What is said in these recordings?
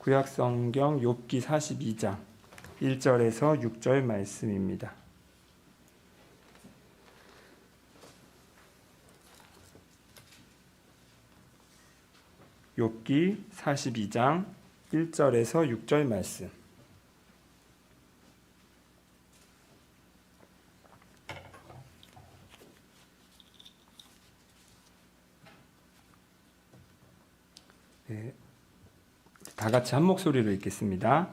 구약성경 욥기 42장 1절에서 6절 말씀입니다. 욥기 42장 1절에서 6절 말씀. 네, 다 같이 한 목소리로 읽겠습니다.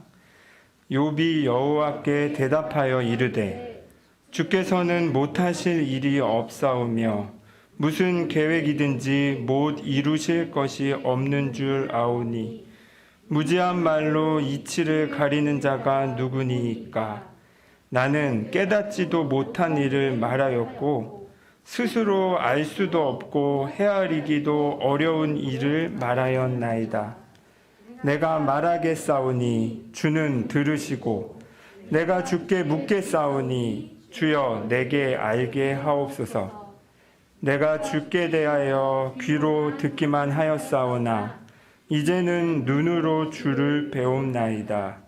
욥이 여호와께 대답하여 이르되 주께서는 못하실 일이 없사오며 무슨 계획이든지 못 이루실 것이 없는 줄 아오니 무지한 말로 이치를 가리는 자가 누구니이까. 나는 깨닫지도 못한 일을 말하였고 스스로 알 수도 없고 헤아리기도 어려운 일을 말하였나이다. 내가 말하겠사오니 주는 들으시고 내가 주께 묻겠사오니 주여 내게 알게 하옵소서. 내가 주께 대하여 귀로 듣기만 하였사오나 이제는 눈으로 주를 배움나이다.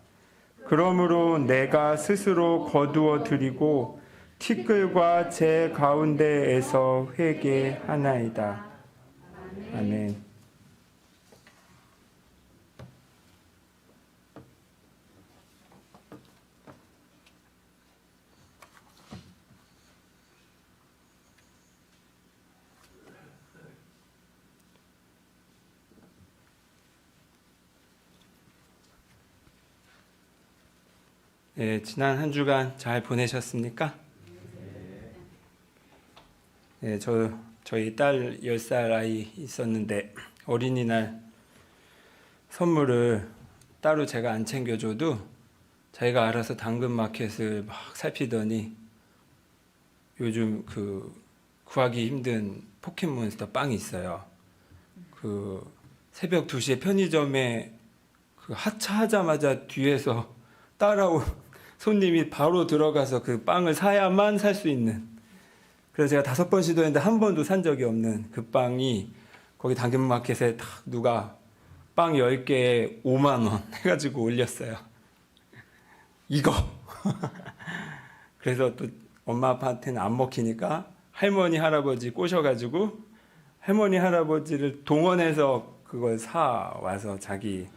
그러므로 내가 스스로 거두어 드리고 티끌과 제 가운데에서 회개하나이다. 아멘. 네, 지난 한 주간 잘 보내셨습니까? 네, 저희 딸 10살 아이 있었는데 어린이날 선물을 따로 제가 안 챙겨줘도 자기가 알아서 당근마켓을 막 살피더니 요즘 구하기 힘든 포켓몬스터 빵이 있어요. 새벽 2시에 편의점에 하차하자마자 뒤에서 따라온 손님이 바로 들어가서 그 빵을 사야만 살 수 있는, 그래서 제가 5번 시도했는데 한 번도 산 적이 없는 그 빵이 거기 당근마켓에 딱 누가 빵 10개에 5만 원 해가지고 올렸어요. 이거 그래서 또 엄마 아빠한테는 안 먹히니까 할머니 할아버지 꼬셔가지고 할머니 할아버지를 동원해서 그걸 사 와서 자기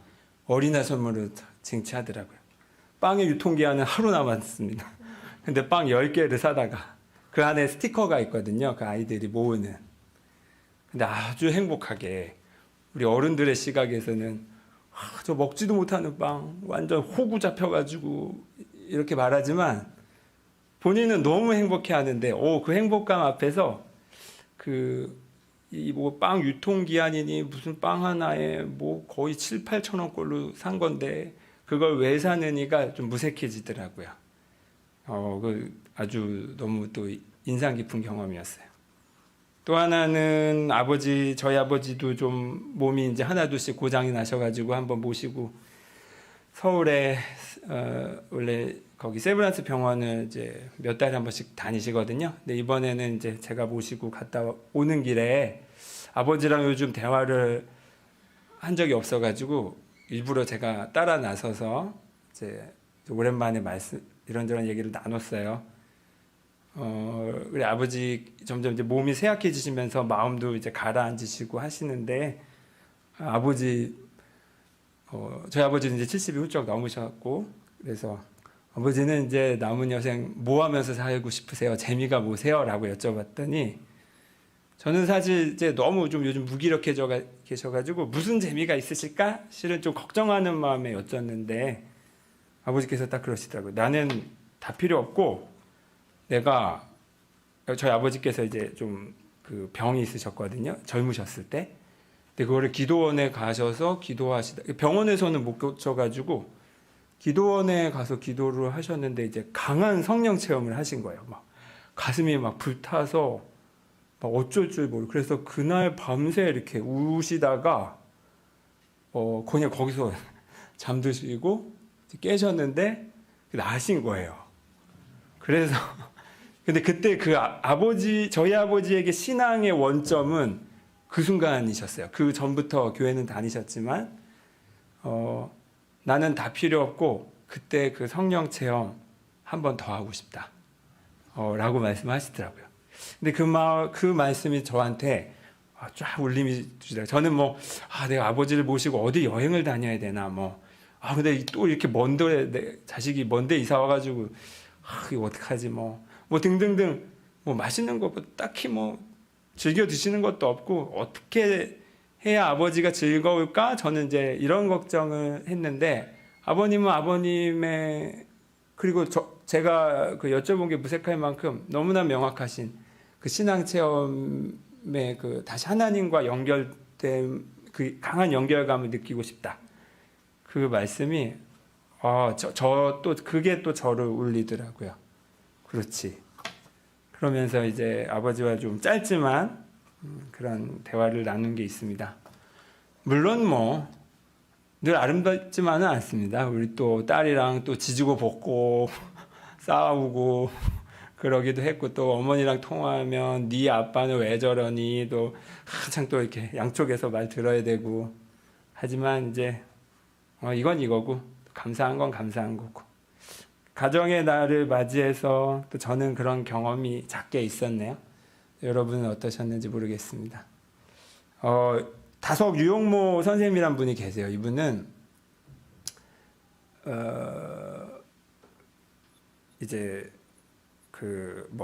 어린이날 선물로 쟁취하더라고요. 빵의 유통기한은 하루 남았습니다. 근데 빵 10개를 사다가 그 안에 스티커가 있거든요. 그 아이들이 모으는. 근데 아주 행복하게, 우리 어른들의 시각에서는 저 먹지도 못하는 빵 완전 호구 잡혀가지고 이렇게 말하지만 본인은 너무 행복해 하는데 그 행복감 앞에서 빵 유통기한이니 무슨 빵 하나에 거의 7, 8천 원꼴로 산 건데 그걸 왜 사느니가 좀 무색해지더라고요. 아주 너무 또 인상 깊은 경험이었어요. 또 하나는 저희 아버지도 좀 몸이 이제 하나둘씩 고장이 나셔가지고 한번 모시고 서울에 원래 거기 세브란스 병원을 이제 몇 달에 한 번씩 다니시거든요. 근데 이번에는 이제 제가 모시고 갔다 오는 길에 아버지랑 요즘 대화를 한 적이 없어가지고 일부러 제가 따라 나서서 이제 오랜만에 이런저런 얘기를 나눴어요. 우리 아버지 점점 이제 몸이 쇠약해지시면서 마음도 이제 가라앉으시고 하시는데 저희 아버지는 이제 70이 훌쩍 넘으셨고, 그래서 아버지는 이제 남은 여생 뭐 하면서 살고 싶으세요? 재미가 뭐세요? 라고 여쭤봤더니 저는 사실 이제 너무 좀 요즘 무기력해져 계셔가지고 무슨 재미가 있으실까? 실은 좀 걱정하는 마음에 여쭸는데 아버지께서 딱 그러시더라고요. 나는 다 필요 없고 저희 아버지께서 이제 좀 병이 있으셨거든요. 젊으셨을 때. 근데 그거를 기도원에 가셔서 병원에서는 못 고쳐가지고 기도원에 가서 기도를 하셨는데 이제 강한 성령 체험을 하신 거예요. 막 가슴이 막 불타서 어쩔 줄 모르고, 그래서 그날 밤새 이렇게 우시다가 그냥 거기서 잠드시고 깨셨는데 나으신 거예요. 그래서 근데 그때 저희 아버지에게 신앙의 원점은 그 순간이셨어요. 그 전부터 교회는 다니셨지만 나는 다 필요 없고 그때 그 성령 체험 한 번 더 하고 싶다. 라고 말씀하시더라고요. 근데 그 말씀이 저한테 쫙 울림이 주더라고요. 저는 내가 아버지를 모시고 어디 여행을 다녀야 되나, 근데 또 이렇게 먼데, 내 자식이 먼데 이사 와가지고, 이거 어떡하지, 등등등, 맛있는 거, 딱히 즐겨 드시는 것도 없고, 어떻게 해야 아버지가 즐거울까? 저는 이제 이런 걱정을 했는데, 아버님은 아버님의, 그리고 제가 그 여쭤본 게 무색할 만큼 너무나 명확하신 그 신앙 체험에 다시 하나님과 연결된 그 강한 연결감을 느끼고 싶다. 그 말씀이, 그게 또 저를 울리더라고요. 그렇지. 그러면서 이제 아버지와 좀 짧지만 그런 대화를 나눈 게 있습니다. 물론 늘 아름답지만은 않습니다. 우리 또 딸이랑 또 지지고 볶고 싸우고 그러기도 했고, 또 어머니랑 통화하면 네 아빠는 왜 저러니 또 한창 또 이렇게 양쪽에서 말 들어야 되고, 하지만 이제 이건 이거고 감사한 건 감사한 거고, 가정의 날을 맞이해서 또 저는 그런 경험이 작게 있었네요. 여러분은 어떠셨는지 모르겠습니다. 다석 유용모 선생님이란 분이 계세요. 이분은 이제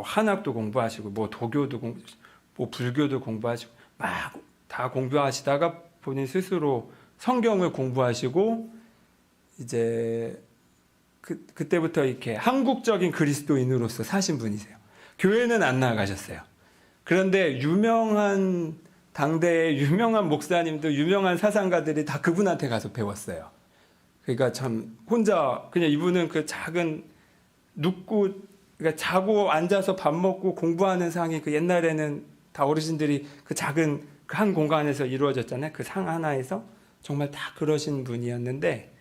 한학도 공부하시고 도교도 불교도 공부하시고 막 다 공부하시다가 본인 스스로 성경을 공부하시고 이제 그때부터 이렇게 한국적인 그리스도인으로서 사신 분이세요. 교회는 안 나가셨어요. 그런데 당대의 유명한 목사님들, 유명한 사상가들이 다 그분한테 가서 배웠어요. 그러니까 참 혼자 그냥 이분은 그 작은 그러니까 자고 앉아서 밥 먹고 공부하는 상이 옛날에는 다 어르신들이 그 작은 그 한 공간에서 이루어졌잖아요. 그 상 하나에서 정말 다 그러신 분이었는데,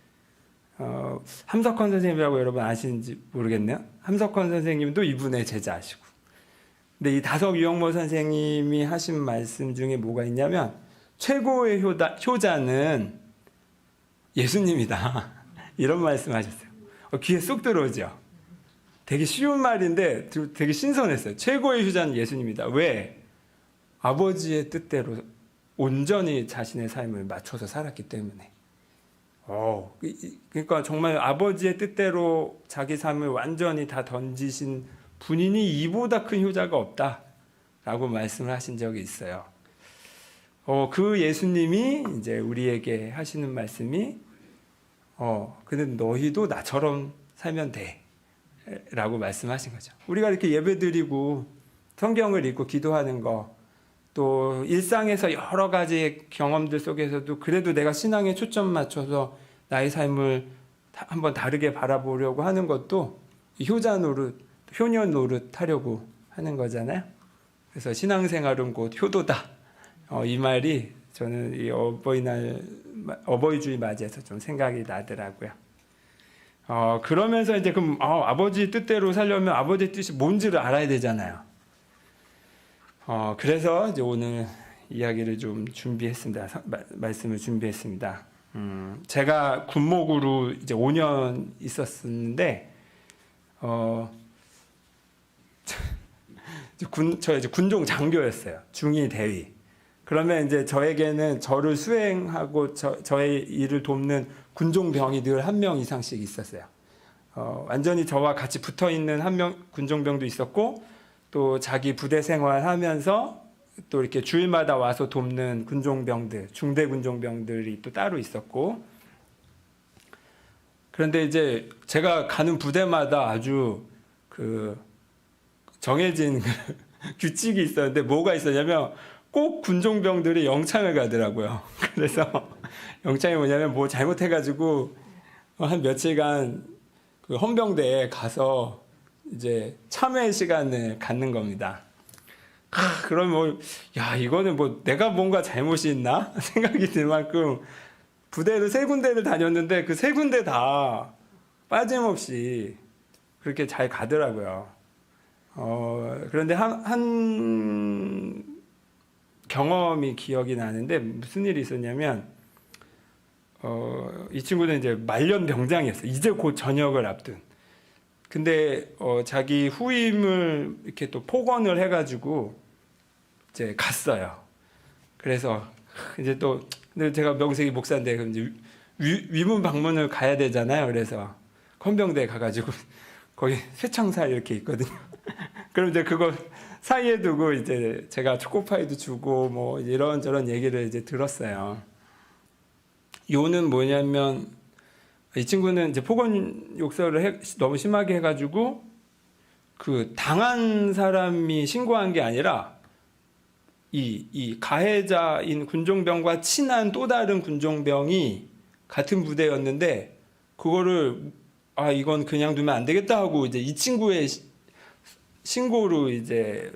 함석헌 선생님이라고 여러분 아시는지 모르겠네요. 함석헌 선생님도 이분의 제자시고. 근데 이 다석 유영모 선생님이 하신 말씀 중에 뭐가 있냐면, 최고의 효자는 예수님이다. 이런 말씀 하셨어요. 귀에 쏙 들어오죠. 되게 쉬운 말인데 되게 신선했어요. 최고의 효자는 예수님이다. 왜? 아버지의 뜻대로 온전히 자신의 삶을 맞춰서 살았기 때문에. 그러니까 정말 아버지의 뜻대로 자기 삶을 완전히 다 던지신 분이니 이보다 큰 효자가 없다라고 말씀을 하신 적이 있어요. 그 예수님이 이제 우리에게 하시는 말씀이 근데 너희도 나처럼 살면 돼 라고 말씀하신 거죠. 우리가 이렇게 예배드리고 성경을 읽고 기도하는 거, 또 일상에서 여러 가지 경험들 속에서도 그래도 내가 신앙에 초점 맞춰서 나의 삶을 한번 다르게 바라보려고 하는 것도 효자 노릇, 효녀 노릇 하려고 하는 거잖아요. 그래서 신앙생활은 곧 효도다. 이 말이 저는 이 어버이주의 맞이해서 좀 생각이 나더라고요. 그러면서 이제 그럼 아버지 뜻대로 살려면 아버지 뜻이 뭔지를 알아야 되잖아요. 그래서 이제 오늘 이야기를 좀 준비했습니다. 말씀을 준비했습니다. 제가 군목으로 이제 5년 있었는데, 저 이제 군종 장교였어요. 중위 대위. 그러면 이제 저에게는 저를 수행하고 저의 일을 돕는 군종병이 늘 한 명 이상씩 있었어요. 완전히 저와 같이 붙어 있는 한 명 군종병도 있었고, 또 자기 부대 생활하면서 또 이렇게 주일마다 와서 돕는 군종병들, 중대 군종병들이 또 따로 있었고, 그런데 이제 제가 가는 부대마다 아주 정해진 규칙이 있었는데, 뭐가 있었냐면 꼭 군종병들이 영창을 가더라고요. 그래서 영창이 뭐냐면 잘못해가지고 한 며칠간 그 헌병대에 가서 이제 참회 시간을 갖는 겁니다. 그럼 이거는 내가 뭔가 잘못이 있나 생각이 들 만큼 부대를 3군데를 다녔는데 그 3군데 다 빠짐없이 그렇게 잘 가더라고요. 그런데 한 경험이 기억이 나는데 무슨 일이 있었냐면, 이 친구는 이제 말년 병장이었어요. 이제 곧 전역을 앞둔. 근데 자기 후임을 이렇게 또 폭언을 해가지고 이제 갔어요. 그래서 이제 또 근데 제가 명색이 목사인데 그럼 이제 위문 방문을 가야 되잖아요. 그래서 헌병대에 가가지고 거기 쇠창살 이렇게 있거든요. 그럼 이제 그거 사이에 두고 이제 제가 초코파이도 주고 뭐 이런저런 얘기를 이제 들었어요. 요는 뭐냐면 이 친구는 이제 폭언 욕설을 너무 심하게 해가지고 그 당한 사람이 신고한 게 아니라 이 가해자인 군종병과 친한 또 다른 군종병이 같은 부대였는데 그거를 이건 그냥 두면 안 되겠다 하고 이제 이 친구의 신고로 이제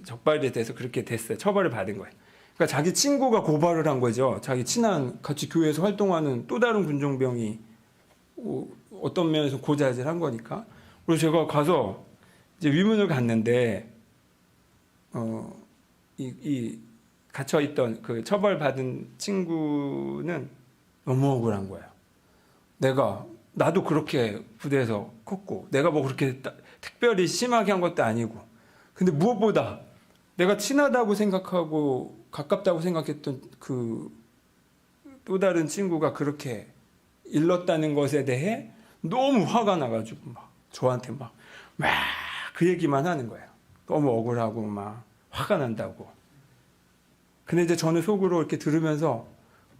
적발이 돼서 그렇게 됐어요. 처벌을 받은 거예요. 그러니까 자기 친구가 고발을 한 거죠. 자기 친한 같이 교회에서 활동하는 또 다른 군종병이 어떤 면에서 고자질한 거니까. 그래서 제가 가서 이제 위문을 갔는데 이 갇혀 있던 그 처벌받은 친구는 너무 억울한 거예요. 나도 그렇게 부대에서 컸고 내가 뭐 그렇게 특별히 심하게 한 것도 아니고 근데 무엇보다 내가 친하다고 생각하고 가깝다고 생각했던 그 또 다른 친구가 그렇게 일렀다는 것에 대해 너무 화가 나가지고 막 저한테 막 그 얘기만 하는 거예요. 너무 억울하고 막 화가 난다고. 근데 이제 저는 속으로 이렇게 들으면서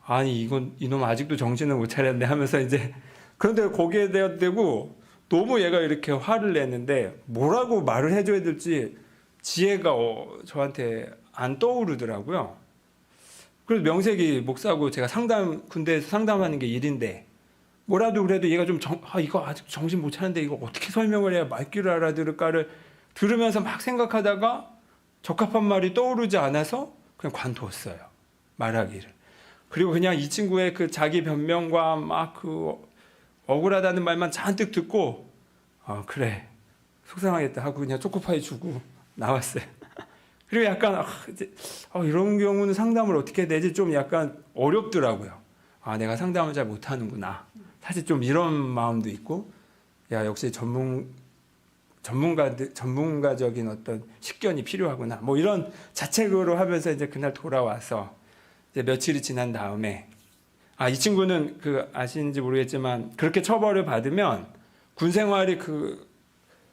아니 이놈 아직도 정신을 못 차렸네 하면서 이제 그런데 거기에 대고 너무 얘가 이렇게 화를 내는데 뭐라고 말을 해줘야 될지 지혜가 저한테 안 떠오르더라고요. 그래서 명색이 목사고 제가 군대에서 상담하는 게 일인데 뭐라도 그래도 얘가 좀 이거 아직 정신 못 차는데 이거 어떻게 설명을 해야 말귀를 알아들을까를 들으면서 막 생각하다가 적합한 말이 떠오르지 않아서 그냥 관뒀어요. 말하기를. 그리고 그냥 이 친구의 그 자기 변명과 막 그 억울하다는 말만 잔뜩 듣고 그래 속상하겠다 하고 그냥 초코파이 주고 나왔어요. 그리고 약간 이제 이런 경우는 상담을 어떻게 해야 되지 좀 약간 어렵더라고요. 내가 상담을 잘 못하는구나. 사실 좀 이런 마음도 있고 역시 전문가적인 어떤 식견이 필요하구나. 뭐 이런 자책으로 하면서 이제 그날 돌아와서 이제 며칠이 지난 다음에 이 친구는 아시는지 모르겠지만 그렇게 처벌을 받으면 군 생활이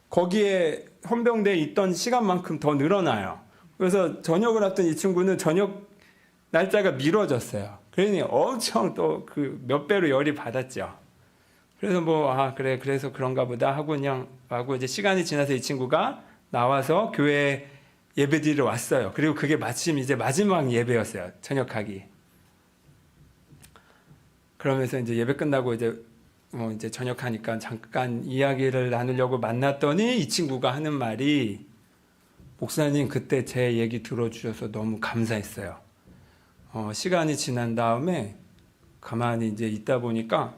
거기에 헌병대에 있던 시간만큼 더 늘어나요. 그래서 전역을 앞둔 이 친구는 전역 날짜가 미뤄졌어요. 그러니 엄청 또 몇 배로 열이 받았죠. 그래서 그래 그래서 그런가 보다 하고 이제 시간이 지나서 이 친구가 나와서 교회 예배드리러 왔어요. 그리고 그게 마침 이제 마지막 예배였어요. 전역하기. 그러면서 이제 예배 끝나고 이제 전역하니까 잠깐 이야기를 나누려고 만났더니 이 친구가 하는 말이 목사님 그때 제 얘기 들어주셔서 너무 감사했어요. 시간이 지난 다음에 가만히 이제 있다 보니까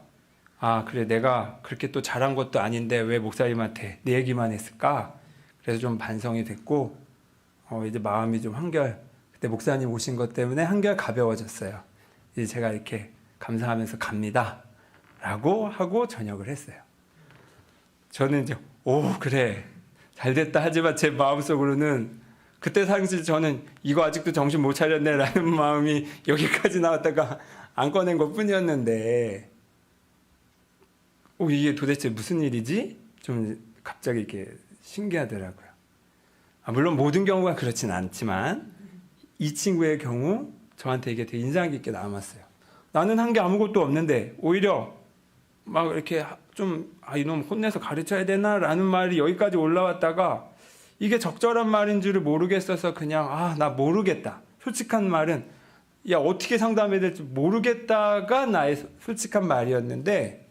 그래 내가 그렇게 또 잘한 것도 아닌데 왜 목사님한테 내 얘기만 했을까? 그래서 좀 반성이 됐고 이제 마음이 좀 그때 목사님 오신 것 때문에 한결 가벼워졌어요. 이제 제가 이렇게 감사하면서 갑니다 라고 하고 전역을 했어요. 저는 이제 그래 잘됐다 하지만 제 마음속으로는 그때 사실 저는 이거 아직도 정신 못 차렸네 라는 마음이 여기까지 나왔다가 안 꺼낸 것 뿐이었는데 이게 도대체 무슨 일이지? 좀 갑자기 이렇게 신기하더라고요. 물론 모든 경우가 그렇진 않지만 이 친구의 경우 저한테 이게 되게 인상 깊게 남았어요. 나는 한 게 아무것도 없는데 오히려 막 이렇게 좀 이놈 혼내서 가르쳐야 되나 라는 말이 여기까지 올라왔다가 이게 적절한 말인 줄을 모르겠어서 그냥 나 모르겠다. 솔직한 말은 어떻게 상담해야 될지 모르겠다가 나의 솔직한 말이었는데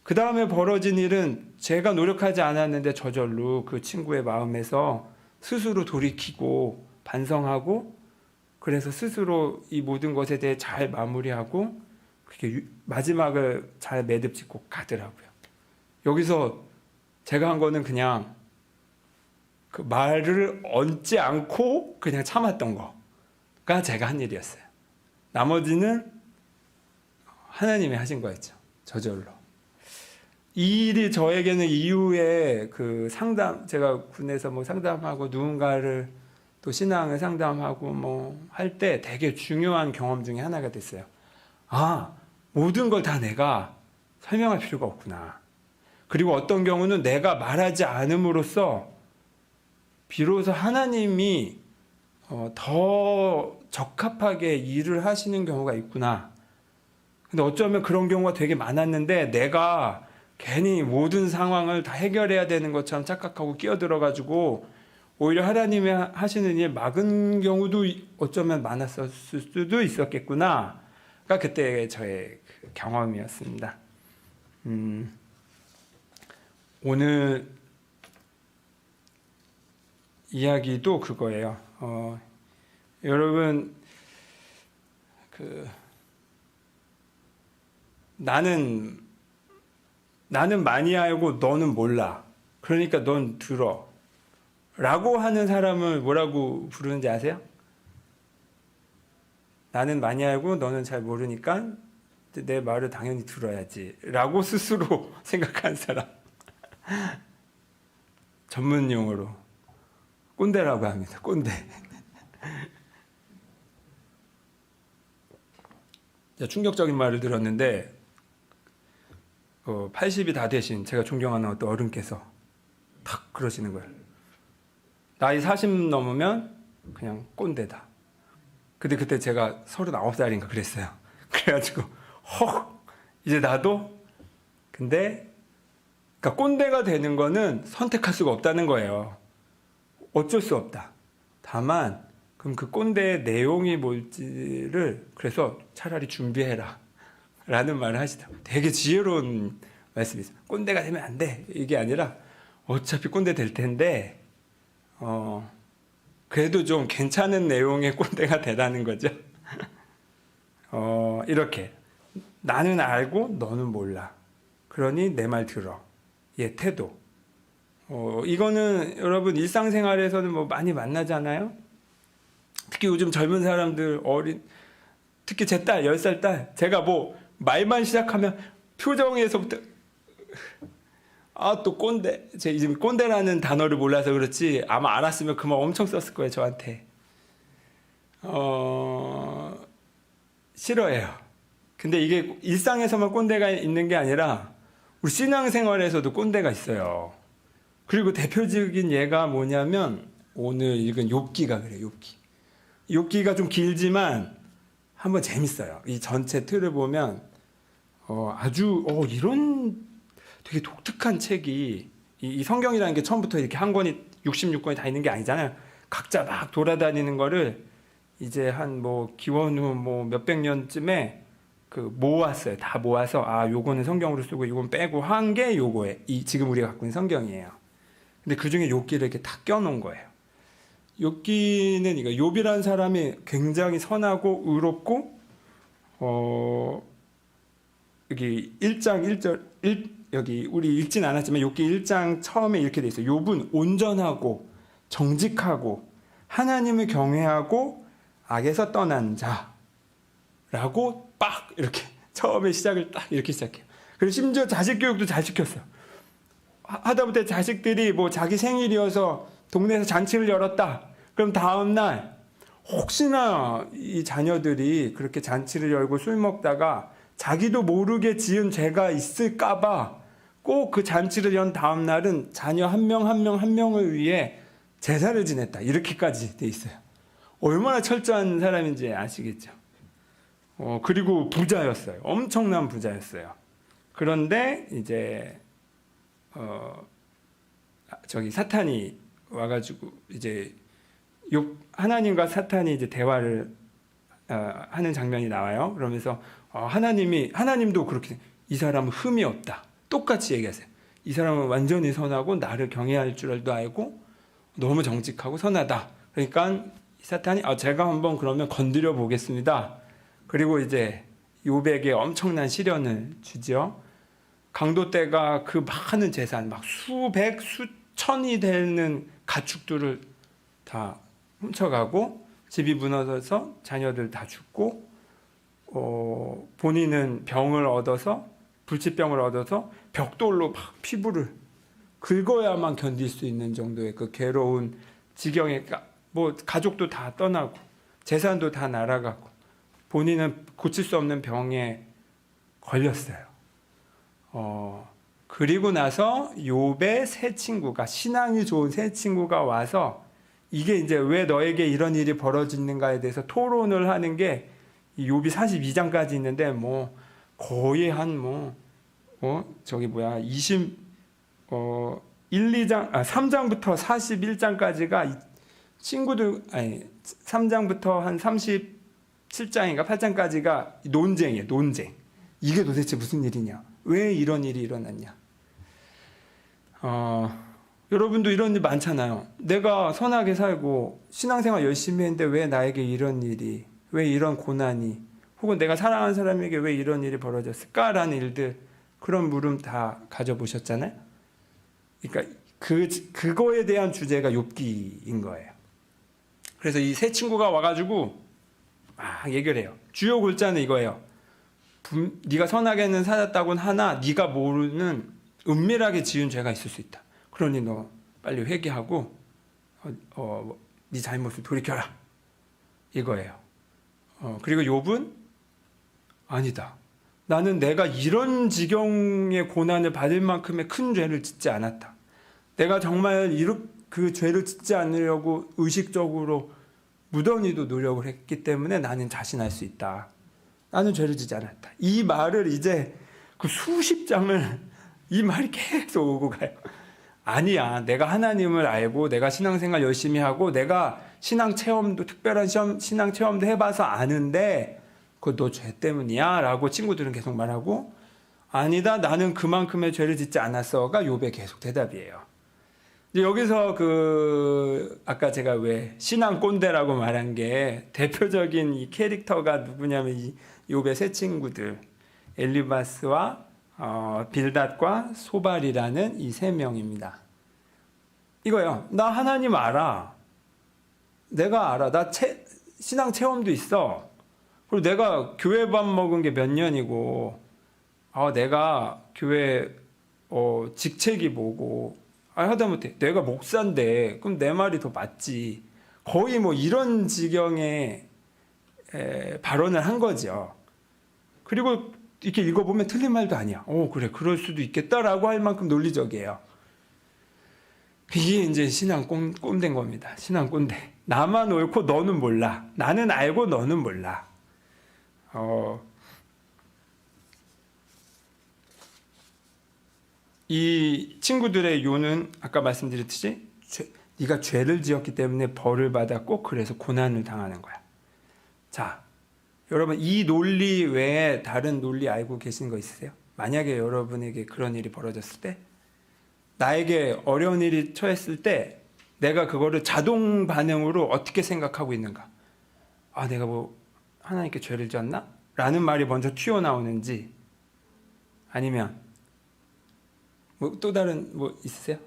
그 다음에 벌어진 일은 제가 노력하지 않았는데 저절로 그 친구의 마음에서 스스로 돌이키고 반성하고 그래서 스스로 이 모든 것에 대해 잘 마무리하고 그렇게 마지막을 잘 매듭짓고 가더라고요. 여기서 제가 한 거는 그냥 그 말을 얹지 않고 그냥 참았던 거가 제가 한 일이었어요. 나머지는 하나님이 하신 거였죠. 저절로. 이 일이 저에게는 이후에 그 상담, 제가 군에서 뭐 상담하고 누군가를 또 신앙을 상담하고 뭐 할 때 되게 중요한 경험 중에 하나가 됐어요. 아, 모든 걸 다 내가 설명할 필요가 없구나. 그리고 어떤 경우는 내가 말하지 않음으로써 비로소 하나님이 더 적합하게 일을 하시는 경우가 있구나. 근데 어쩌면 그런 경우가 되게 많았는데 내가 괜히 모든 상황을 다 해결해야 되는 것처럼 착각하고 끼어들어가지고 오히려 하나님이 하시는 일 막은 경우도 어쩌면 많았을 수도 있었겠구나. 가 그때 저의 경험이었습니다. 오늘 이야기도 그거예요. 여러분, 나는 많이 알고 너는 몰라. 그러니까 넌 들어. 라고 하는 사람을 뭐라고 부르는지 아세요? 나는 많이 알고 너는 잘 모르니까 내 말을 당연히 들어야지. 라고 스스로 생각하는 사람. 전문 용어로 꼰대라고 합니다. 꼰대. 충격적인 말을 들었는데 80이 다 되신 제가 존경하는 어떤 어른께서 탁 그러시는 거예요. 나이 40 넘으면 그냥 꼰대다. 근데 그때 제가 39살인가 그랬어요. 그래가지고 이제 나도. 근데 그러니까 꼰대가 되는 거는 선택할 수가 없다는 거예요. 어쩔 수 없다. 다만 그럼 그 꼰대의 내용이 뭘지를 그래서 차라리 준비해라 라는 말을 하시더라고요. 되게 지혜로운 말씀이 있어요. 꼰대가 되면 안 돼. 이게 아니라 어차피 꼰대 될 텐데 그래도 좀 괜찮은 내용의 꼰대가 되라는 거죠. 이렇게 나는 알고 너는 몰라. 그러니 내 말 들어. 얘 태도. 이거는 여러분 일상생활에서는 뭐 많이 만나잖아요. 특히 요즘 젊은 사람들 특히 제 딸 10살 딸 제가 뭐 말만 시작하면 표정에서부터 또 꼰대. 제가 지금 꼰대라는 단어를 몰라서 그렇지 아마 알았으면 그 말 엄청 썼을 거예요 저한테. 싫어해요. 근데 이게 일상에서만 꼰대가 있는 게 아니라 우리 신앙생활에서도 꼰대가 있어요. 그리고 대표적인 예가 뭐냐면 오늘 읽은 욥기가 그래요. 욥기가 좀 길지만 한번 재밌어요. 이 전체 틀을 보면 아주 이런 되게 독특한 책이 이 성경이라는 게 처음부터 이렇게 한 권이 66권이 다 있는 게 아니잖아요. 각자 막 돌아다니는 거를 이제 한 뭐 기원 후 뭐 몇백 년쯤에 모았어요. 다 모아서 요거는 성경으로 쓰고 요건 빼고 한 게 요거에 지금 우리가 갖고 있는 성경이에요. 근데 그 중에 욥기를 이렇게 다 껴놓은 거예요. 욥기는 이거 욥이라는 사람이 굉장히 선하고 의롭고 여기 1장 1절 여기 우리 읽진 않았지만 욥기 1장 처음에 이렇게 돼 있어요. 욥은 온전하고 정직하고 하나님을 경외하고 악에서 떠난 자라고 빡 이렇게 처음에 시작을 딱 이렇게 시작해요. 그리고 심지어 자식 교육도 잘 시켰어요. 하다못해 자식들이 뭐 자기 생일이어서 동네에서 잔치를 열었다. 그럼 다음날 혹시나 이 자녀들이 그렇게 잔치를 열고 술 먹다가 자기도 모르게 지은 죄가 있을까봐 꼭 그 잔치를 연 다음날은 자녀 한 명을 위해 제사를 지냈다. 이렇게까지 돼 있어요. 얼마나 철저한 사람인지 아시겠죠? 그리고 부자였어요. 엄청난 부자였어요. 그런데 이제 사탄이 와가지고 이제 하나님과 사탄이 이제 대화를 하는 장면이 나와요. 그러면서 하나님도 그렇게 이 사람은 흠이 없다. 똑같이 얘기하세요. 이 사람은 완전히 선하고 나를 경외할 줄도 알고 너무 정직하고 선하다. 그러니까 사탄이 제가 한번 그러면 건드려 보겠습니다. 그리고 이제 욥에게 엄청난 시련을 주죠. 강도떼가 그 많은 재산, 막 수백, 수천이 되는 가축들을 다 훔쳐가고 집이 무너져서 자녀들 다 죽고 본인은 병을 얻어서 불치병을 얻어서 벽돌로 막 피부를 긁어야만 견딜 수 있는 정도의 그 괴로운 지경에 뭐 가족도 다 떠나고 재산도 다 날아가고 본인은 고칠 수 없는 병에 걸렸어요. 그리고 나서 욥의 세 친구가 신앙이 좋은 세 친구가 와서 이게 이제 왜 너에게 이런 일이 벌어지는가에 대해서 토론을 하는 게 욥이 42장까지 있는데 뭐 거의 한 3장부터 41장까지가 친구들 3장부터 한 37장인가 8장까지가 논쟁이에요. 논쟁. 이게 도대체 무슨 일이냐? 왜 이런 일이 일어났냐? 여러분도 이런 일 많잖아요. 내가 선하게 살고 신앙생활 열심히 했는데 왜 나에게 이런 일이, 왜 이런 고난이, 혹은 내가 사랑하는 사람에게 왜 이런 일이 벌어졌을까라는 일들, 그런 물음 다 가져보셨잖아요. 그러니까 그거에 대한 주제가 욥기인 거예요. 그래서 이 세 친구가 와가지고 막 얘기를 해요. 주요 골자는 이거예요. 네가 선하게는 살았다고는 하나 네가 모르는 은밀하게 지은 죄가 있을 수 있다. 그러니 너 빨리 회개하고 네 잘못을 돌이켜라. 이거예요. 그리고 욥은 아니다. 나는 내가 이런 지경의 고난을 받을 만큼의 큰 죄를 짓지 않았다. 내가 정말 그 죄를 짓지 않으려고 의식적으로 무던히도 노력을 했기 때문에 나는 자신할 수 있다. 나는 죄를 짓지 않았다. 이 말을 이제 그 수십 장을 이 말이 계속 오고 가요. 아니야. 내가 하나님을 알고 내가 신앙생활 열심히 하고 내가 신앙 체험도 특별한 신앙 체험도 해봐서 아는데 그거 너 죄 때문이야 라고 친구들은 계속 말하고 아니다. 나는 그만큼의 죄를 짓지 않았어가 욥의 계속 대답이에요. 여기서 아까 제가 왜 신앙 꼰대라고 말한 게 대표적인 이 캐릭터가 누구냐면 이 욥의 세 친구들 엘리바스와 빌닷과 소발이라는 이 세 명입니다. 이거요. 나 하나님 알아. 내가 알아. 나 신앙 체험도 있어. 그리고 내가 교회 밥 먹은 게 몇 년이고 내가 교회 직책이 뭐고 하다못해 내가 목사인데 그럼 내 말이 더 맞지. 거의 뭐 이런 지경의 발언을 한 거죠. 그리고 이렇게 읽어보면 틀린 말도 아니야. 그래 그럴 수도 있겠다라고 할 만큼 논리적이에요. 이게 이제 신앙 꼰대인 겁니다. 신앙 꼰대. 나만 옳고 너는 몰라. 나는 알고 너는 몰라. 이 친구들의 요는 아까 말씀드렸듯이 네가 죄를 지었기 때문에 벌을 받았고 그래서 고난을 당하는 거야. 자, 여러분 이 논리 외에 다른 논리 알고 계시는 거 있으세요? 만약에 여러분에게 그런 일이 벌어졌을 때 나에게 어려운 일이 처했을 때 내가 그거를 자동 반응으로 어떻게 생각하고 있는가? 내가 뭐 하나님께 죄를 지었나? 라는 말이 먼저 튀어나오는지 아니면 또 다른 있으세요?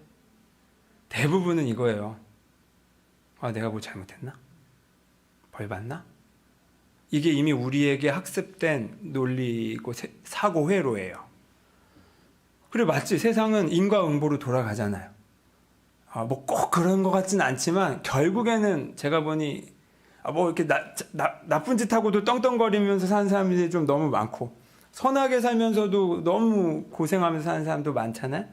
대부분은 이거예요. 내가 뭘 잘못했나? 벌 받나? 이게 이미 우리에게 학습된 논리고 사고 회로예요. 그래 맞지. 세상은 인과응보로 돌아가잖아요. 꼭 그런 것 같지는 않지만 결국에는 제가 보니 이렇게 나쁜 짓 하고도 떵떵거리면서 사는 사람들이 좀 너무 많고 선하게 살면서도 너무 고생하면서 사는 사람도 많잖아요.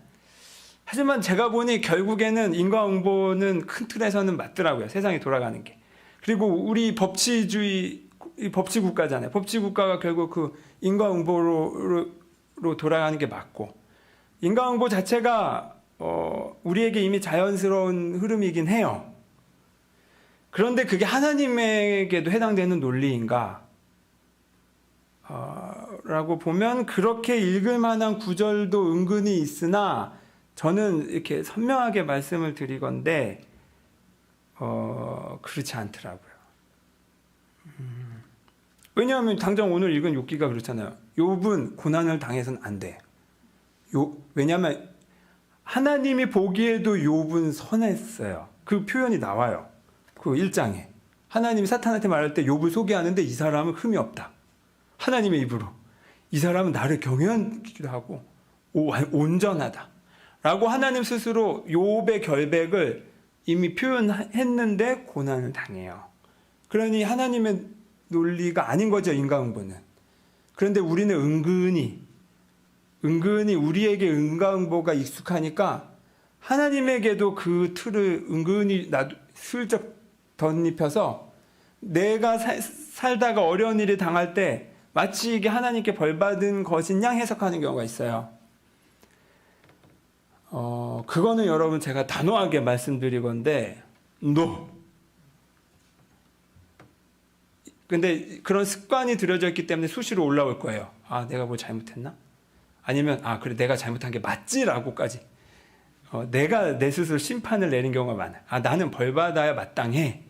하지만 제가 보니 결국에는 인과응보는 큰 틀에서는 맞더라고요. 세상이 돌아가는 게. 그리고 우리 법치국가잖아요. 법치국가가 결국 그 인과응보로 돌아가는 게 맞고 인과응보 자체가 우리에게 이미 자연스러운 흐름이긴 해요. 그런데 그게 하나님에게도 해당되는 논리인가? 라고 보면 그렇게 읽을 만한 구절도 은근히 있으나 저는 이렇게 선명하게 말씀을 드리건대 그렇지 않더라고요. 왜냐하면 당장 오늘 읽은 욥기가 그렇잖아요. 욥은 고난을 당해서는 안 돼. 왜냐하면 하나님이 보기에도 욥은 선했어요. 그 표현이 나와요. 그 1장에 하나님이 사탄한테 말할 때 욥을 소개하는데 이 사람은 흠이 없다. 하나님의 입으로. 이 사람은 나를 경외하기도 하고 온전하다 라고 하나님 스스로 욥의 결백을 이미 표현했는데 고난을 당해요. 그러니 하나님의 논리가 아닌 거죠, 인과응보는. 그런데 우리는 은근히 우리에게 인과응보가 익숙하니까 하나님에게도 그 틀을 은근히 슬쩍 덧입혀서 내가 살다가 어려운 일이 당할 때 마치 이게 하나님께 벌받은 것인 양 해석하는 경우가 있어요. 그거는 여러분 제가 단호하게 말씀드리건데 NO. 근데 그런 습관이 들여져 있기 때문에 수시로 올라올 거예요. 아, 내가 뭘 잘못했나? 아니면 그래 내가 잘못한 게 맞지라고까지 내가 내 스스로 심판을 내는 경우가 많아요. 나는 벌받아야 마땅해.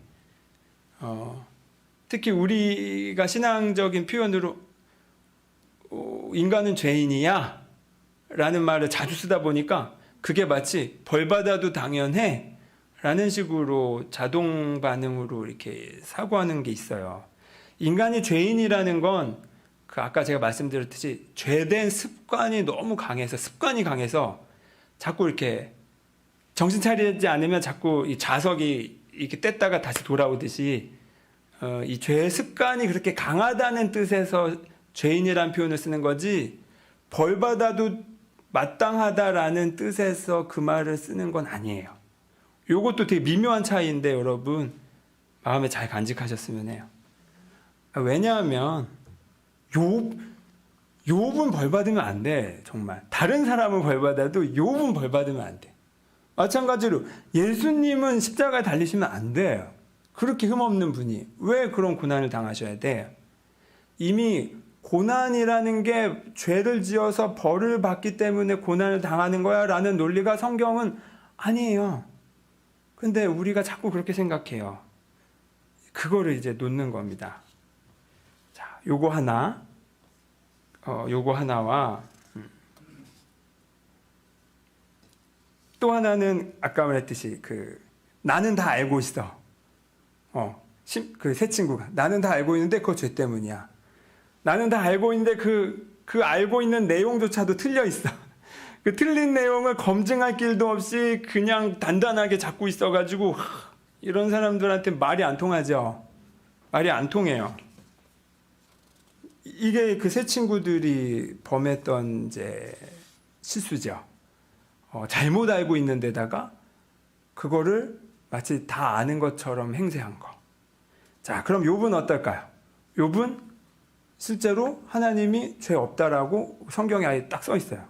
특히 우리가 신앙적인 표현으로 인간은 죄인이야 라는 말을 자주 쓰다 보니까 그게 마치 벌받아도 당연해 라는 식으로 자동 반응으로 이렇게 사고하는 게 있어요. 인간이 죄인이라는 건 아까 제가 말씀드렸듯이 죄된 습관이 너무 강해서 자꾸 이렇게 정신 차리지 않으면 자꾸 이 자석이 이렇게 뗐다가 다시 돌아오듯이 이 죄의 습관이 그렇게 강하다는 뜻에서 죄인이라는 표현을 쓰는 거지 벌받아도 마땅하다라는 뜻에서 그 말을 쓰는 건 아니에요. 이것도 되게 미묘한 차이인데 여러분 마음에 잘 간직하셨으면 해요. 왜냐하면 욥은 벌받으면 안 돼. 정말 다른 사람은 벌받아도 욥은 벌받으면 안 돼. 마찬가지로 예수님은 십자가에 달리시면 안 돼요. 그렇게 흠없는 분이 왜 그런 고난을 당하셔야 돼? 이미 고난이라는 게 죄를 지어서 벌을 받기 때문에 고난을 당하는 거야 라는 논리가 성경은 아니에요. 근데 우리가 자꾸 그렇게 생각해요. 그거를 이제 놓는 겁니다. 자, 요거 하나와 또 하나는 아까 말했듯이 나는 다 알고 있어. 그 세 친구가 나는 다 알고 있는데 그거 죄 때문이야. 나는 다 알고 있는데 그 알고 있는 내용조차도 틀려 있어. 그 틀린 내용을 검증할 길도 없이 그냥 단단하게 잡고 있어가지고 이런 사람들한테 말이 안 통하죠. 말이 안 통해요. 이게 그 세 친구들이 범했던 이제 실수죠. 잘못 알고 있는 데다가 그거를 마치 다 아는 것처럼 행세한 거. 자, 그럼 욥은 어떨까요? 욥은 실제로 하나님이 죄 없다라고 성경에 아예 딱 써 있어요.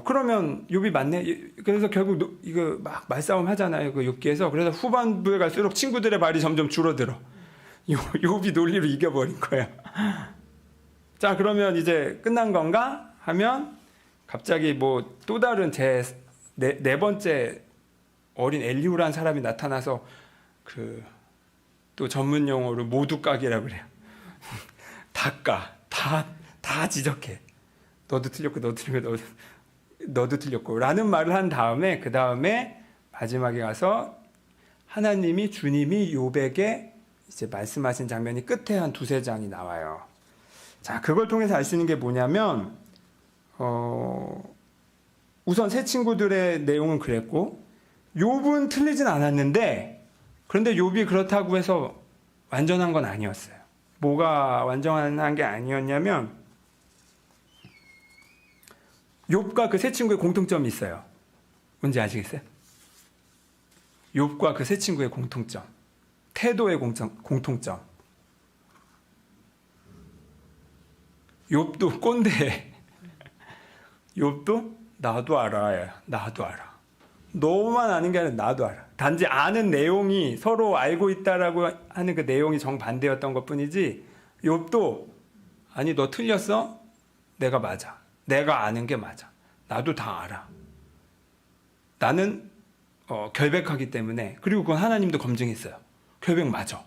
그러면 욥이 맞네. 그래서 결국 이거 막 말싸움 하잖아요. 그 욥기에서. 그래서 후반부에 갈수록 친구들의 말이 점점 줄어들어. 욥이 논리로 이겨버린 거야. 자, 그러면 이제 끝난 건가 하면 갑자기 뭐 또 다른 네 번째 어린 엘리후라는 사람이 나타나서 또 전문 용어로 모두각이라고 그래요. 다 지적해. 너도 틀렸고 라는 말을 한 다음에 그 다음에 마지막에 가서 주님이 욥에게 이제 말씀하신 장면이 끝에 한 두세 장이 나와요. 자, 그걸 통해서 알 수 있는 게 뭐냐면 우선 세 친구들의 내용은 그랬고 욥은 틀리진 않았는데 그런데 욥이 그렇다고 해서 완전한 건 아니었어요. 뭐가 완전한 게 아니었냐면 욥과 그 세 친구의 공통점이 있어요. 뭔지 아시겠어요? 욥과 그 세 친구의 공통점, 태도의 공통점. 욥도 꼰대해. 욥도 나도 알아. 너만 아는 게 아니라 나도 알아. 단지 아는 내용이 서로 알고 있다라고 하는 그 내용이 정반대였던 것뿐이지 욥도 아니 너 틀렸어? 내가 맞아. 내가 아는 게 맞아. 나도 다 알아. 나는 결백하기 때문에 그리고 그건 하나님도 검증했어요. 결백 맞아.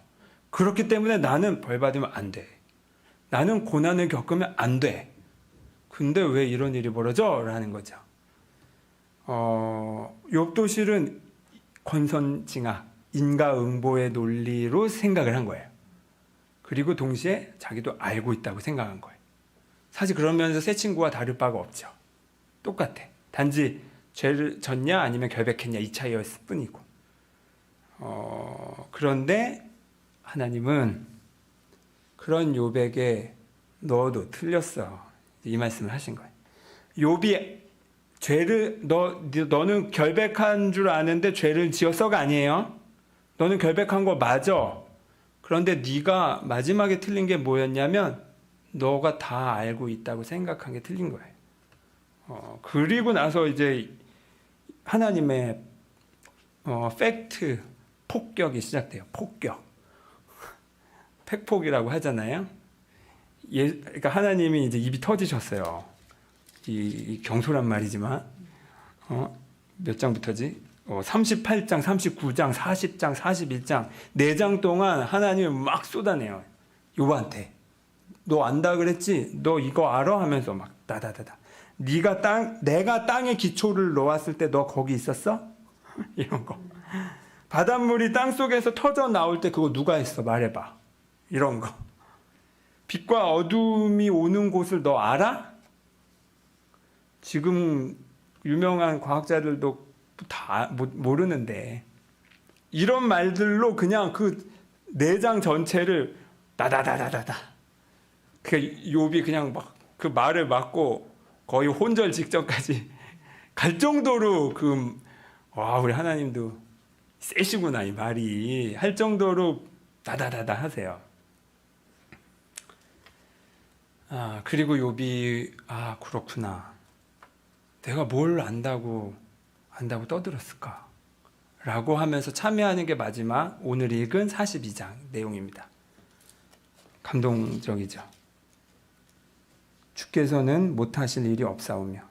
그렇기 때문에 나는 벌 받으면 안 돼. 나는 고난을 겪으면 안 돼. 근데 왜 이런 일이 벌어져? 라는 거죠. 욥도 실은 권선징악, 인과응보의 논리로 생각을 한 거예요. 그리고 동시에 자기도 알고 있다고 생각한 거예요. 사실 그러면서 새 친구와 다를 바가 없죠. 똑같아. 단지 죄를 졌냐 아니면 결백했냐 이 차이였을 뿐이고. 그런데 하나님은 그런 욥에게 너도 틀렸어. 이 말씀을 하신 거예요. 욥이 죄를 너는 결백한 줄 아는데 죄를 지었어가 아니에요. 너는 결백한 거 맞아. 그런데 네가 마지막에 틀린 게 뭐였냐면 너가 다 알고 있다고 생각한 게 틀린 거예요. 그리고 나서 이제 하나님의 팩트 폭격이 시작돼요. 폭격. 팩폭이라고 하잖아요. 그러니까 하나님이 이제 입이 터지셨어요. 이 경솔한 말이지만 몇 장부터지? 38장, 39장, 40장, 41장 4장 동안 하나님을 막 쏟아내요. 욥한테. 너 안다 그랬지? 너 이거 알아? 하면서 막 다다다다. 내가 땅에 기초를 놓았을 때 너 거기 있었어? 이런 거. 바닷물이 땅 속에서 터져 나올 때 그거 누가 했어? 말해봐. 이런 거. 빛과 어둠이 오는 곳을 너 알아? 지금 유명한 과학자들도 다 모르는데 이런 말들로 그냥 그 4장 전체를 다다다다다다. 그 욥이 그냥 막 그 말을 맞고 거의 혼절 직전까지 갈 정도로 우리 하나님도 세시구나 이 말이 할 정도로 다다다다 하세요. 그리고 욥이 그렇구나. 내가 뭘 안다고 떠들었을까? 라고 하면서 참여하는 게 마지막 오늘 읽은 42장 내용입니다. 감동적이죠. 주께서는 못하실 일이 없사오며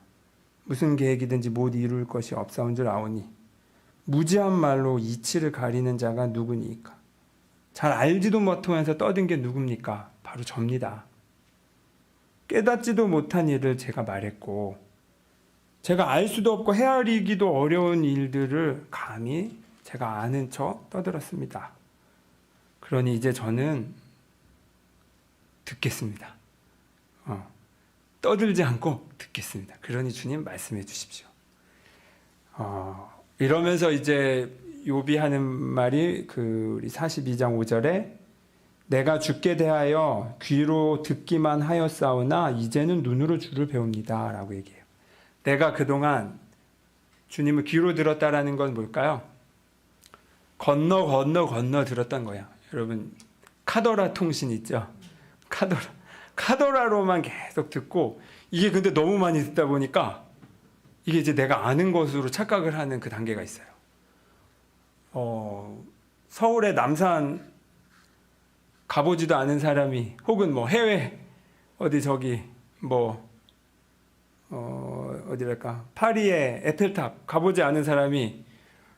무슨 계획이든지 못 이룰 것이 없사온 줄 아오니 무지한 말로 이치를 가리는 자가 누구니까? 잘 알지도 못하면서 떠든 게 누굽니까? 바로 접니다. 깨닫지도 못한 일을 제가 말했고 제가 알 수도 없고 헤아리기도 어려운 일들을 감히 제가 아는 척 떠들었습니다. 그러니 이제 저는 듣겠습니다. 떠들지 않고 듣겠습니다. 그러니 주님 말씀해 주십시오. 이러면서 이제 욥이 하는 말이 우리 42장 5절에 내가 주께 대하여 귀로 듣기만 하였사오나 이제는 눈으로 주를 배웁니다. 라고 얘기해요. 내가 그동안 주님을 귀로 들었다라는 건 뭘까요? 건너 들었던 거야. 여러분 카더라 통신 있죠? 카더라로만 계속 듣고 이게 근데 너무 많이 듣다 보니까 이게 이제 내가 아는 것으로 착각을 하는 그 단계가 있어요. 서울의 남산 가보지도 않은 사람이 혹은 뭐 해외 어디랄까 파리의 에펠탑 가보지 않은 사람이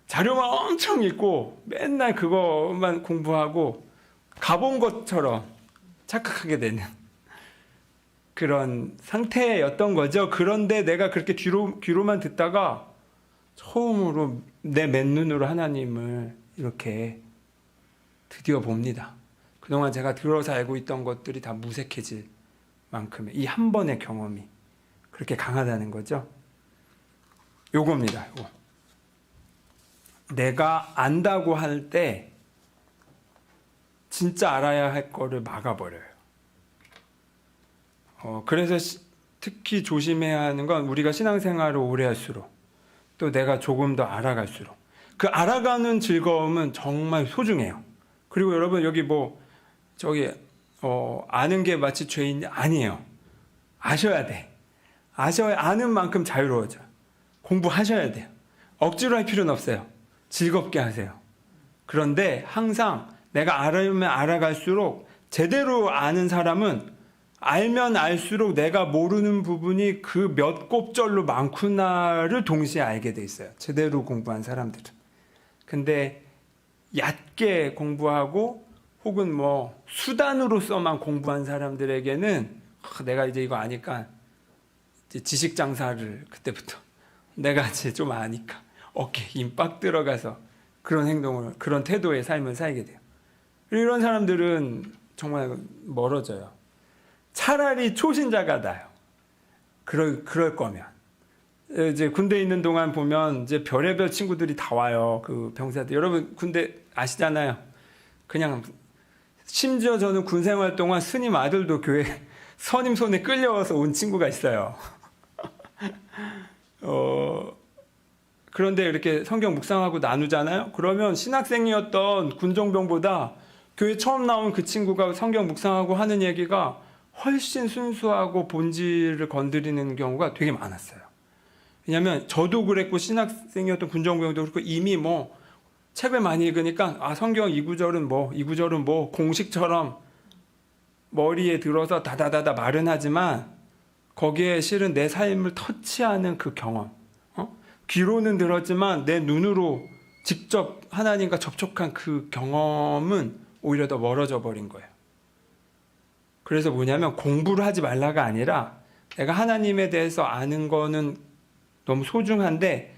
자료만 엄청 읽고 맨날 그것만 공부하고 가본 것처럼 착각하게 되는 그런 상태였던 거죠. 그런데 내가 그렇게 귀로만 듣다가 처음으로 내 맨눈으로 하나님을 이렇게 드디어 봅니다. 그동안 제가 들어서 알고 있던 것들이 다 무색해질 만큼의 이 한 번의 경험이 그렇게 강하다는 거죠. 요겁니다. 요거. 내가 안다고 할 때 진짜 알아야 할 거를 막아버려요. 그래서 특히 조심해야 하는 건 우리가 신앙생활을 오래 할수록 또 내가 조금 더 알아갈수록 그 알아가는 즐거움은 정말 소중해요. 그리고 여러분 여기 아는 게 마치 죄인 아니에요. 아셔야 돼. 아는 만큼 자유로워져. 공부하셔야 돼요. 억지로 할 필요는 없어요. 즐겁게 하세요. 그런데 항상 내가 알면 알아갈수록 제대로 아는 사람은 알면 알수록 내가 모르는 부분이 그 몇 곱절로 많구나를 동시에 알게 돼 있어요. 제대로 공부한 사람들은. 근데 얕게 공부하고 혹은 수단으로서만 공부한 사람들에게는 내가 이제 이거 아니까 이제 지식 장사를 그때부터 내가 이제 좀 아니까 어깨에 힘 빡 들어가서 그런 행동을 그런 태도의 삶을 살게 돼요. 이런 사람들은 정말 멀어져요. 차라리 초신자가 나요. 그럴 거면. 이제 군대에 있는 동안 보면 이제 별의별 친구들이 다 와요. 그 병사들. 여러분 군대 아시잖아요. 그냥 심지어 저는 군 생활 동안 스님 아들도 교회 선임 손에 끌려와서 온 친구가 있어요. 그런데 이렇게 성경 묵상하고 나누잖아요. 그러면 신학생이었던 군종병보다 교회 처음 나온 그 친구가 성경 묵상하고 하는 얘기가 훨씬 순수하고 본질을 건드리는 경우가 되게 많았어요. 왜냐하면 저도 그랬고 신학생이었던 군종병도 그렇고 이미 뭐 책을 많이 읽으니까 성경 이 구절은 뭐 이 구절은 뭐 공식처럼 머리에 들어서 다다다다 말은 하지만 거기에 실은 내 삶을 터치하는 그 경험, 귀로는 들었지만 내 눈으로 직접 하나님과 접촉한 그 경험은 오히려 더 멀어져 버린 거예요. 그래서 뭐냐면 공부를 하지 말라가 아니라 내가 하나님에 대해서 아는 거는 너무 소중한데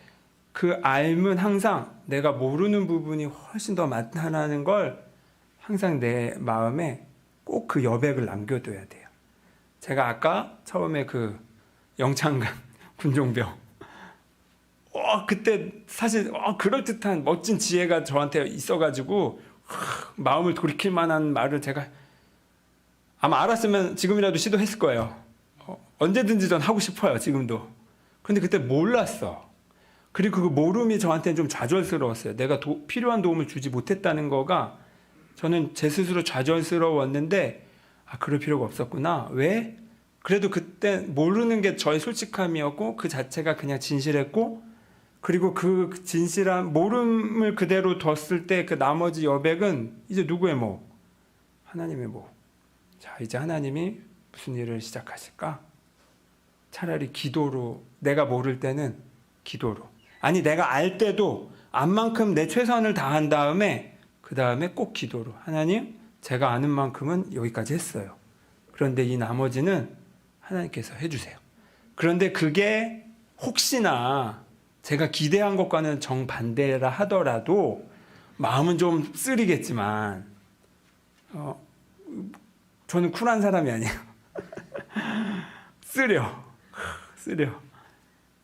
그 알면 항상 내가 모르는 부분이 훨씬 더 많다는 걸 항상 내 마음에 꼭 그 여백을 남겨둬야 돼요. 제가 아까 처음에 그 영창간 군종병 그때 사실 그럴듯한 멋진 지혜가 저한테 있어가지고 마음을 돌이킬 만한 말을 제가 아마 알았으면 지금이라도 시도했을 거예요. 언제든지 전 하고 싶어요. 지금도. 근데 그때 몰랐어. 그리고 그 모름이 저한테는 좀 좌절스러웠어요. 내가 필요한 도움을 주지 못했다는 거가 저는 제 스스로 좌절스러웠는데 그럴 필요가 없었구나. 왜? 그래도 그때 모르는 게 저의 솔직함이었고 그 자체가 그냥 진실했고 그리고 그 진실한 모름을 그대로 뒀을 때 그 나머지 여백은 이제 누구의 목? 하나님의 목. 자, 이제 하나님이 무슨 일을 시작하실까? 차라리 기도로, 내가 모를 때는 기도로. 아니, 내가 알 때도 안만큼 내 최선을 다한 다음에 그 다음에 꼭 기도로. 하나님, 제가 아는 만큼은 여기까지 했어요. 그런데 이 나머지는 하나님께서 해주세요. 그런데 그게 혹시나 제가 기대한 것과는 정반대라 하더라도 마음은 좀 쓰리겠지만 저는 쿨한 사람이 아니에요. 쓰려.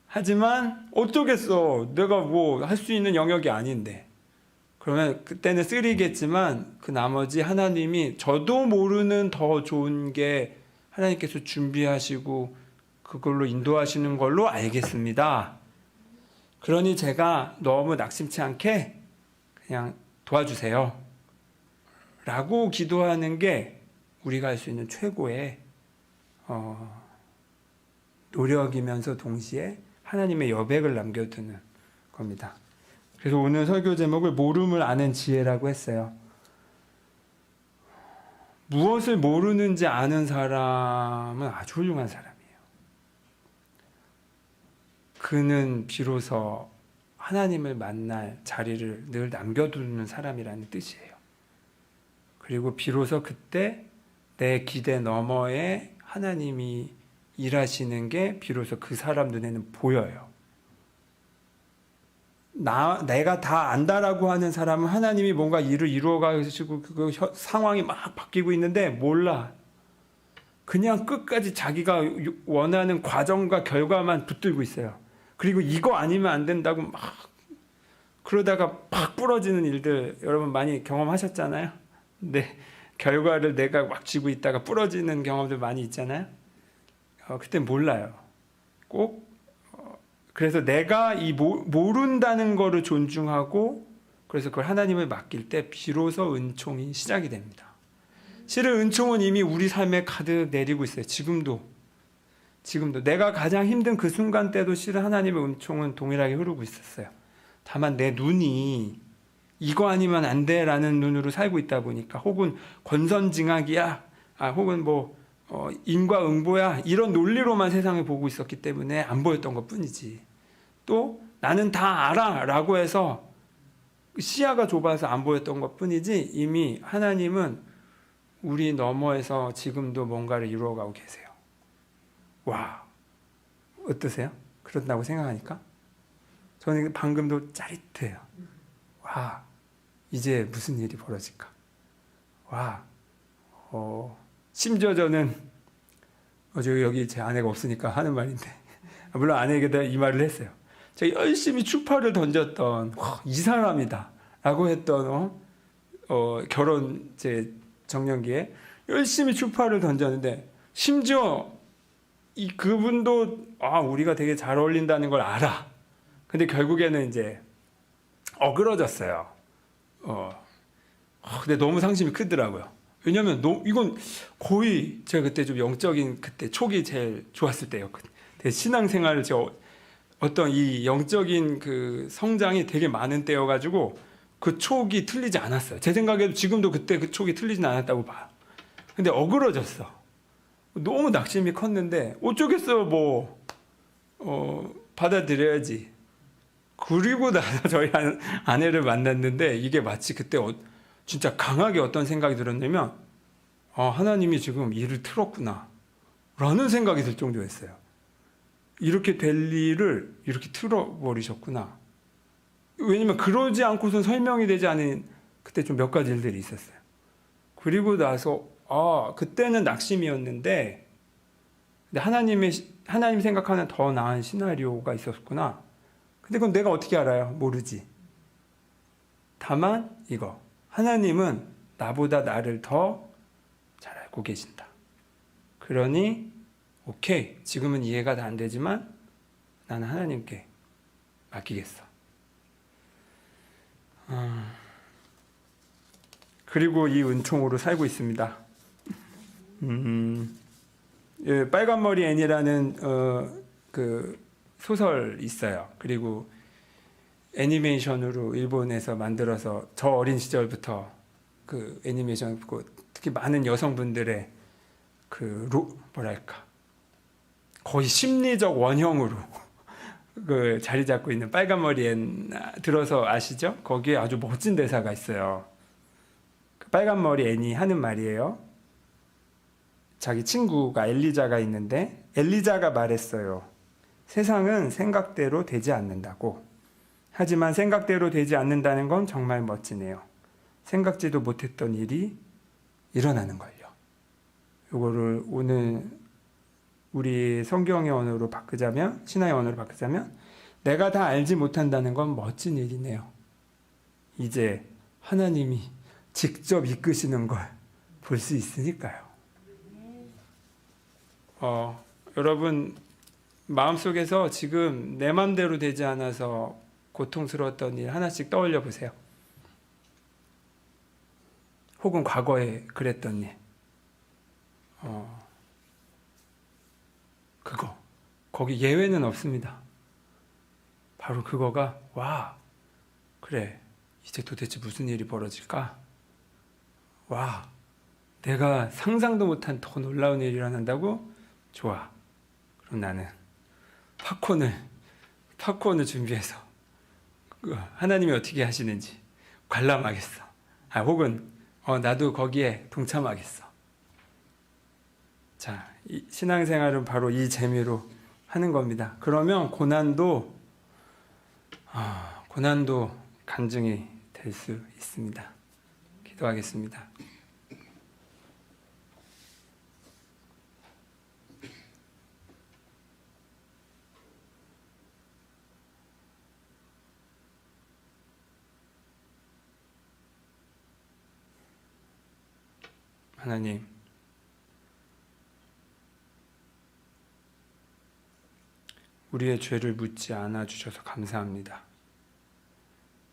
하지만 어쩌겠어. 내가 뭐 할 수 있는 영역이 아닌데. 그러면 그때는 쓰리겠지만 그 나머지 하나님이 저도 모르는 더 좋은 게 하나님께서 준비하시고 그걸로 인도하시는 걸로 알겠습니다. 그러니 제가 너무 낙심치 않게 그냥 도와주세요. 라고 기도하는 게 우리가 할 수 있는 최고의 노력이면서 동시에 하나님의 여백을 남겨두는 겁니다. 그래서 오늘 설교 제목을 모름을 아는 지혜라고 했어요. 무엇을 모르는지 아는 사람은 아주 훌륭한 사람이에요. 그는 비로소 하나님을 만날 자리를 늘 남겨두는 사람이라는 뜻이에요. 그리고 비로소 그때 내 기대 너머에 하나님이 일하시는 게 비로소 그 사람 눈에는 보여요. 내가 다 안다라고 하는 사람은 하나님이 뭔가 일을 이루어가시고 그 상황이 막 바뀌고 있는데 몰라. 그냥 끝까지 자기가 원하는 과정과 결과만 붙들고 있어요. 그리고 이거 아니면 안 된다고 막 그러다가 팍 부러지는 일들 여러분 많이 경험하셨잖아요. 근데 결과를 내가 막 쥐고 있다가 부러지는 경험들 많이 있잖아요. 그때 몰라요. 꼭 그래서 내가 이 모른다는 거를 존중하고 그래서 그걸 하나님을 맡길 때 비로소 은총이 시작이 됩니다. 실은 은총은 이미 우리 삶에 가득 내리고 있어요. 지금도 내가 가장 힘든 그 순간 때도 실은 하나님의 은총은 동일하게 흐르고 있었어요. 다만 내 눈이 이거 아니면 안 돼라는 눈으로 살고 있다 보니까 혹은 권선징악이야 혹은 뭐 인과응보야 이런 논리로만 세상을 보고 있었기 때문에 안 보였던 것뿐이지. 또 나는 다 알아 라고 해서 시야가 좁아서 안 보였던 것뿐이지 이미 하나님은 우리 너머에서 지금도 뭔가를 이루어가고 계세요. 와, 어떠세요? 그런다고 생각하니까? 저는 방금도 짜릿해요. 와, 이제 무슨 일이 벌어질까? 와, 심지어 저는 여기 제 아내가 없으니까 하는 말인데 물론 아내에게도 이 말을 했어요. 제가 열심히 추파를 던졌던 이 사람이다 라고 했던 결혼 제 정년기에 열심히 추파를 던졌는데 심지어 그분도 우리가 되게 잘 어울린다는 걸 알아. 근데 결국에는 이제 어그러졌어요. 근데 너무 상심이 크더라고요. 왜냐면 이건 거의 제가 그때 좀 영적인 그때 촉이 제일 좋았을 때였거든요. 신앙생활을 어떤 이 영적인 그 성장이 되게 많은 때여가지고 그 촉이 틀리지 않았어요. 제 생각에도 지금도 그때 그 촉이 틀리진 않았다고 봐요. 근데 어그러졌어. 너무 낙심이 컸는데 어쩌겠어요. 받아들여야지. 그리고 나서 저희 아내를 만났는데 이게 마치 그때 진짜 강하게 어떤 생각이 들었냐면 하나님이 지금 일을 틀었구나 라는 생각이 들 정도였어요. 이렇게 될 일을 이렇게 틀어버리셨구나. 왜냐면 그러지 않고선 설명이 되지 않은 그때 좀 몇 가지 일들이 있었어요. 그리고 나서 그때는 낙심이었는데 근데 하나님 생각하는 더 나은 시나리오가 있었구나. 근데 그건 내가 어떻게 알아요? 모르지. 다만 이거 하나님은 나보다 나를 더 잘 알고 계신다. 그러니 오케이, 지금은 이해가 다 안 되지만 나는 하나님께 맡기겠어. 그리고 이 은총으로 살고 있습니다. 빨간머리 애니라는 그 소설 있어요. 그리고 애니메이션으로 일본에서 만들어서 저 어린 시절부터 그 애니메이션 특히 많은 여성분들의 뭐랄까 거의 심리적 원형으로 그 자리 잡고 있는 빨간머리 앤 들어서 아시죠? 거기에 아주 멋진 대사가 있어요. 그 빨간머리 앤이 하는 말이에요. 자기 친구가 엘리자가 있는데 엘리자가 말했어요. 세상은 생각대로 되지 않는다고. 하지만 생각대로 되지 않는다는 건 정말 멋지네요. 생각지도 못했던 일이 일어나는 걸요. 이거를 오늘 우리 성경의 언어로 바꾸자면, 신화의 언어로 바꾸자면 내가 다 알지 못한다는 건 멋진 일이네요. 이제 하나님이 직접 이끄시는 걸 볼 수 있으니까요. 여러분 마음속에서 지금 내 맘대로 되지 않아서 고통스러웠던 일 하나씩 떠올려 보세요. 혹은 과거에 그랬던 일. 거기 예외는 없습니다. 바로 그거가 그래, 이제 도대체 무슨 일이 벌어질까? 내가 상상도 못한 더 놀라운 일이 일어난다고? 좋아. 그럼 나는 팝콘을 준비해서 하나님이 어떻게 하시는지 관람하겠어. 혹은 나도 거기에 동참하겠어. 자, 신앙생활은 바로 이 재미로 하는 겁니다. 그러면 고난도 간증이 될 수 있습니다. 기도하겠습니다. 하나님, 우리의 죄를 묻지 않아 주셔서 감사합니다.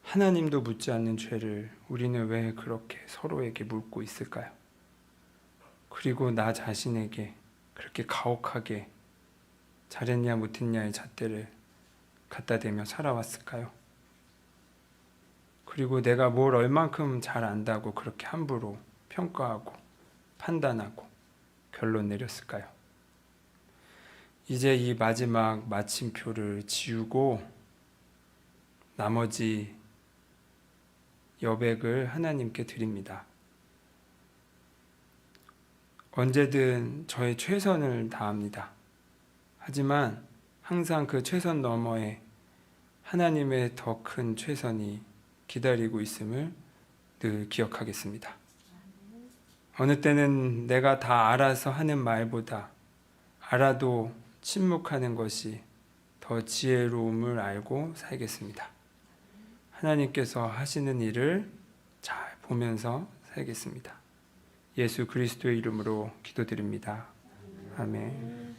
하나님도 묻지 않는 죄를 우리는 왜 그렇게 서로에게 묻고 있을까요? 그리고 나 자신에게 그렇게 가혹하게 잘했냐 못했냐의 잣대를 갖다 대며 살아왔을까요? 그리고 내가 뭘 얼만큼 잘 안다고 그렇게 함부로 평가하고 판단하고 결론 내렸을까요? 이제 이 마지막 마침표를 지우고 나머지 여백을 하나님께 드립니다. 언제든 저의 최선을 다합니다. 하지만 항상 그 최선 너머에 하나님의 더 큰 최선이 기다리고 있음을 늘 기억하겠습니다. 어느 때는 내가 다 알아서 하는 말보다 알아도 침묵하는 것이 더 지혜로움을 알고 살겠습니다. 하나님께서 하시는 일을 잘 보면서 살겠습니다. 예수 그리스도의 이름으로 기도드립니다. 아멘.